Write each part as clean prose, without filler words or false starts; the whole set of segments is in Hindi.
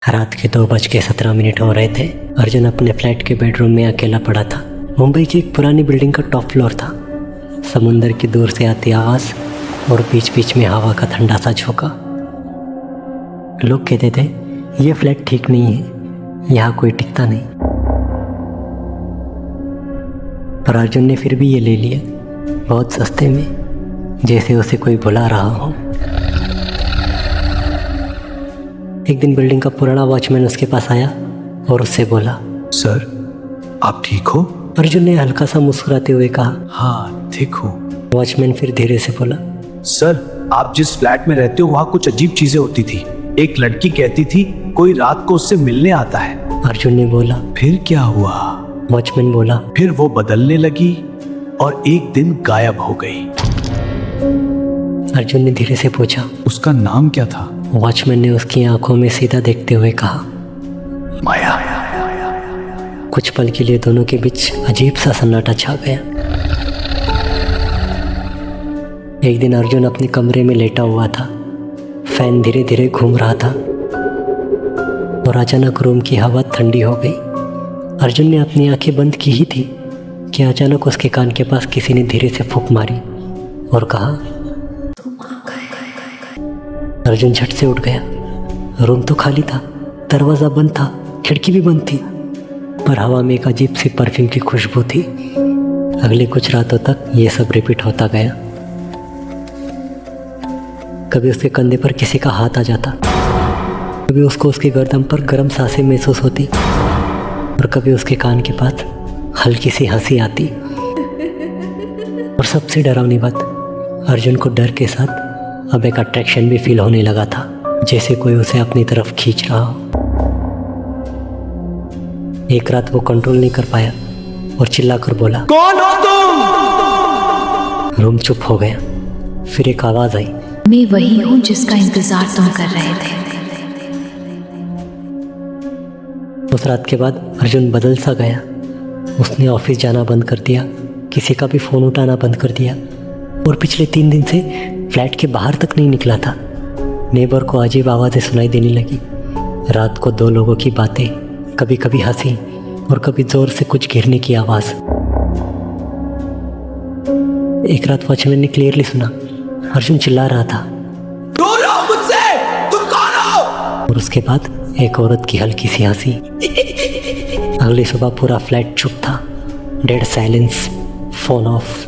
रात के 2:17 हो रहे थे। अर्जुन अपने फ्लैट के बेडरूम में अकेला पड़ा था। मुंबई की एक पुरानी बिल्डिंग का टॉप फ्लोर था। समुंदर की दूर से आती आवाज़ और बीच बीच में हवा का ठंडा सा झोंका। लोग कहते थे ये फ्लैट ठीक नहीं है, यहाँ कोई टिकता नहीं, पर अर्जुन ने फिर भी ये ले लिया, बहुत सस्ते में, जैसे उसे कोई बुला रहा हो। एक दिन बिल्डिंग का पुराना वॉचमैन उसके पास आया और उससे बोला, सर आप ठीक हो? अर्जुन ने हल्का सा मुस्कुराते हुए कहा, हाँ ठीक हूँ। वॉचमैन फिर धीरे से बोला, सर आप जिस फ्लैट में रहते हो वहाँ कुछ अजीब चीजें होती थी। एक लड़की कहती थी कोई रात को उससे मिलने आता है। अर्जुन ने बोला, फिर क्या हुआ? वॉचमैन बोला, फिर वो बदलने लगी और एक दिन गायब हो गई। अर्जुन ने धीरे से पूछा, उसका नाम क्या था? वॉचमैन ने उसकी आंखों में सीधा देखते हुए कहा, माया। कुछ पल के लिए दोनों के बीच अजीब सा सन्नाटा छा गया। एक दिन अर्जुन अपने कमरे में लेटा हुआ था। फैन धीरे धीरे घूम रहा था और अचानक रूम की हवा ठंडी हो गई। अर्जुन ने अपनी आंखें बंद की ही थी कि अचानक उसके कान के पास किसी ने धीरे से फूंक मारी और कहा, अर्जुन झट से उठ गया। रूम तो खाली था, दरवाज़ा बंद था, खिड़की भी बंद थी, पर हवा में एक अजीब सी परफ्यूम की खुशबू थी। अगले कुछ रातों तक ये सब रिपीट होता गया। कभी उसके कंधे पर किसी का हाथ आ जाता, कभी उसको उसकी गर्दन पर गर्म सांसें महसूस होती और कभी उसके कान के पास हल्की सी हंसी आती। और सबसे डरावनी बात, अर्जुन को डर के साथ अब एक अट्रैक्शन भी फील होने लगा था, जैसे कोई उसे अपनी तरफ खींच रहा हो। एक रात वो कंट्रोल नहीं कर पाया और चिल्लाकर बोला, कौन हो तुम? रूम चुप हो गया। फिर एक आवाज आई, मैं वही हूँ जिसका इंतजार तुम कर रहे थे। उस रात के बाद अर्जुन बदल सा गया। उसने ऑफिस जाना बंद कर दिया, किसी का भी फ़ोन उठाना बंद कर दिया और पिछले 3 दिन से फ्लैट के बाहर तक नहीं निकला था। नेबर को अजीब आवाज़ें सुनाई देने लगी। रात को 2 लोगों की बातें, कभी कभी हंसी और कभी जोर से कुछ गिरने की आवाज़। एक रात वॉचमैन ने क्लियरली सुना, अर्जुन चिल्ला रहा था, दूर रहो मुझसे, तुम कौन हो? और उसके बाद एक औरत की हल्की सी हंसी। अगली सुबह पूरा फ्लैट चुप था, डेड साइलेंस, फोन ऑफ,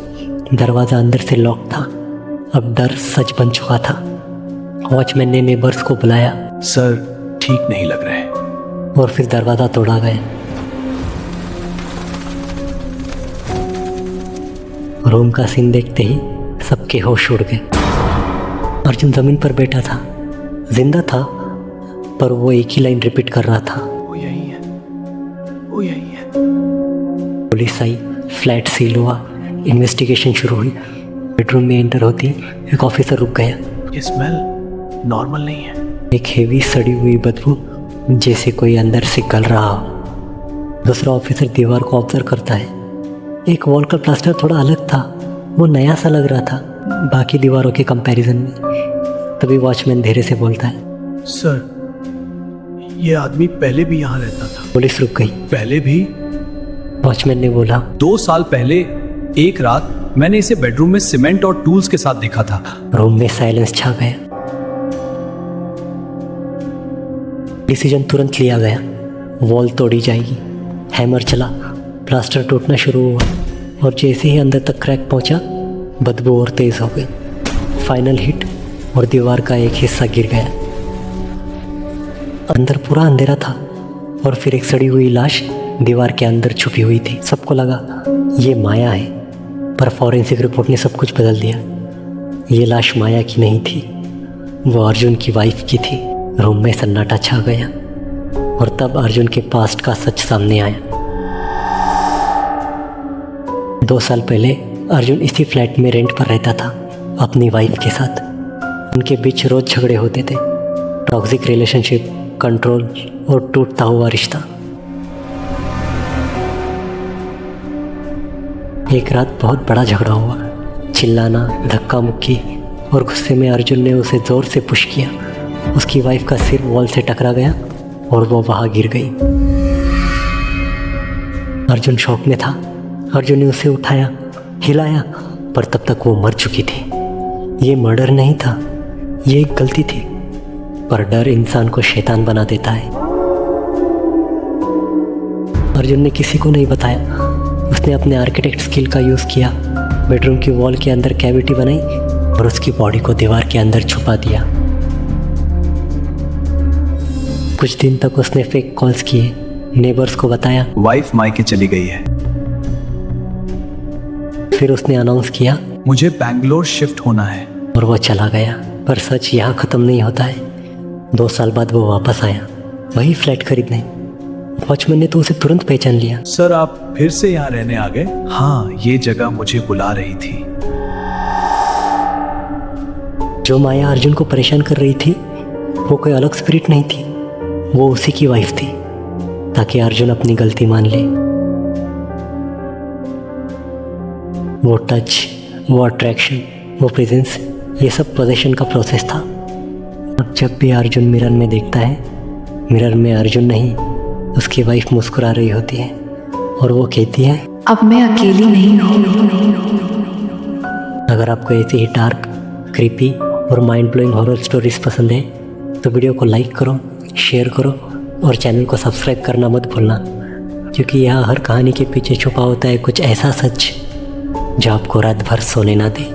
दरवाज़ा अंदर से लॉक था। अब डर सच बन चुका था। वॉचमैन ने नेबर्स को बुलाया, सर ठीक नहीं लग रहे। और फिर दरवाज़ा तोड़ा गया। रूम का सीन देखते ही सबके होश उड़ गए। अर्जुन जमीन पर बैठा था, जिंदा था, पर वो एक ही लाइन रिपीट कर रहा था, वो यही है, वो यही है। पुलिस आई, फ्लैट सील हुआ, इन्वेस्टिगेशन शुरू हुई। बेडरूम में एंटर होती एक ऑफिसर रुक गया। ये स्मेल नॉर्मल नहीं है। एक हेवी सड़ी हुई बदबू, जैसे कोई अंदर से गल रहा हो। दूसरा ऑफिसर दीवार को ऑब्जर्व करता है। एक वॉल का प्लास्टर थोड़ा अलग था, वो नया सा लग रहा था बाकी दीवारों के कंपैरिजन में। तभी वॉचमैन धीरे से बोलता है, सर ये आदमी पहले भी यहाँ रहता था। पुलिस रुक गई। पहले भी? वॉचमैन ने बोला, 2 साल पहले एक रात मैंने इसे बेडरूम में सीमेंट और टूल्स के साथ देखा था। रूम में साइलेंस छा गया। डिसीजन तुरंत लिया गया, वॉल तोड़ी जाएगी। हैमर चला, प्लास्टर टूटना शुरू हुआ और जैसे ही अंदर तक क्रैक पहुंचा, बदबू और तेज हो गई। फाइनल हिट और दीवार का एक हिस्सा गिर गया। अंदर पूरा अंधेरा था और फिर एक सड़ी हुई लाश दीवार के अंदर छुपी हुई थी। सबको लगा ये माया है, पर फॉरेंसिक रिपोर्ट ने सब कुछ बदल दिया। ये लाश माया की नहीं थी, वो अर्जुन की वाइफ की थी। रूम में सन्नाटा छा गया और तब अर्जुन के पास्ट का सच सामने आया। 2 साल पहले अर्जुन इसी फ्लैट में रेंट पर रहता था अपनी वाइफ के साथ। उनके बीच रोज झगड़े होते थे, टॉक्सिक रिलेशनशिप, कंट्रोल और टूटता हुआ रिश्ता। एक रात बहुत बड़ा झगड़ा हुआ, चिल्लाना, धक्का मुक्की और गुस्से में अर्जुन ने उसे जोर से पुश किया। उसकी वाइफ का सिर वॉल से टकरा गया और वो वहां गिर गई। अर्जुन शॉक में था। अर्जुन ने उसे उठाया, हिलाया, पर तब तक वो मर चुकी थी। ये मर्डर नहीं था, ये एक गलती थी, पर डर इंसान को शैतान बना देता है। अर्जुन ने किसी को नहीं बताया। उसने अपने आर्किटेक्ट स्किल का यूज़ किया, बेडरूम की वॉल के अंदर कैविटी बनाई और उसकी बॉडी को दीवार के अंदर छुपा दिया। कुछ दिन तक उसने फेक कॉल्स किए, नेबर्स को बताया। वाइफ मायके चली गई है। फिर उसने अनाउंस किया मुझे बैंगलोर शिफ्ट होना है। और वो चला गया। पर सच यहाँ ख़त्म नहीं होता है। 2 साल बाद वो वापस आया, वही फ्लैट खरीदने। वॉचमैन ने तो उसे तुरंत पहचान लिया। सर आप फिर से यहाँ रहने आ गए? हाँ, ये जगह मुझे बुला रही थी। जो माया अर्जुन को परेशान कर रही थी वो कोई अलग स्पिरिट नहीं थी, वो उसी की वाइफ थी, ताकि अर्जुन अपनी गलती मान ले। वो टच, वो अट्रैक्शन, वो प्रेजेंस, ये सब पोजेशन का प्रोसेस था। अब जब भी अर्जुन मिरर में देखता है, मिरर में अर्जुन नहीं, उसकी वाइफ मुस्कुरा रही होती है और वो कहती है, अब मैं अकेली नहीं हूँ। अगर आपको ऐसी ही डार्क, क्रीपी और माइंड ब्लोइंग हॉरर स्टोरीज पसंद है तो वीडियो को लाइक करो, शेयर करो और चैनल को सब्सक्राइब करना मत भूलना, क्योंकि यहाँ हर कहानी के पीछे छुपा होता है कुछ ऐसा सच जो आपको रात भर सोने ना दे।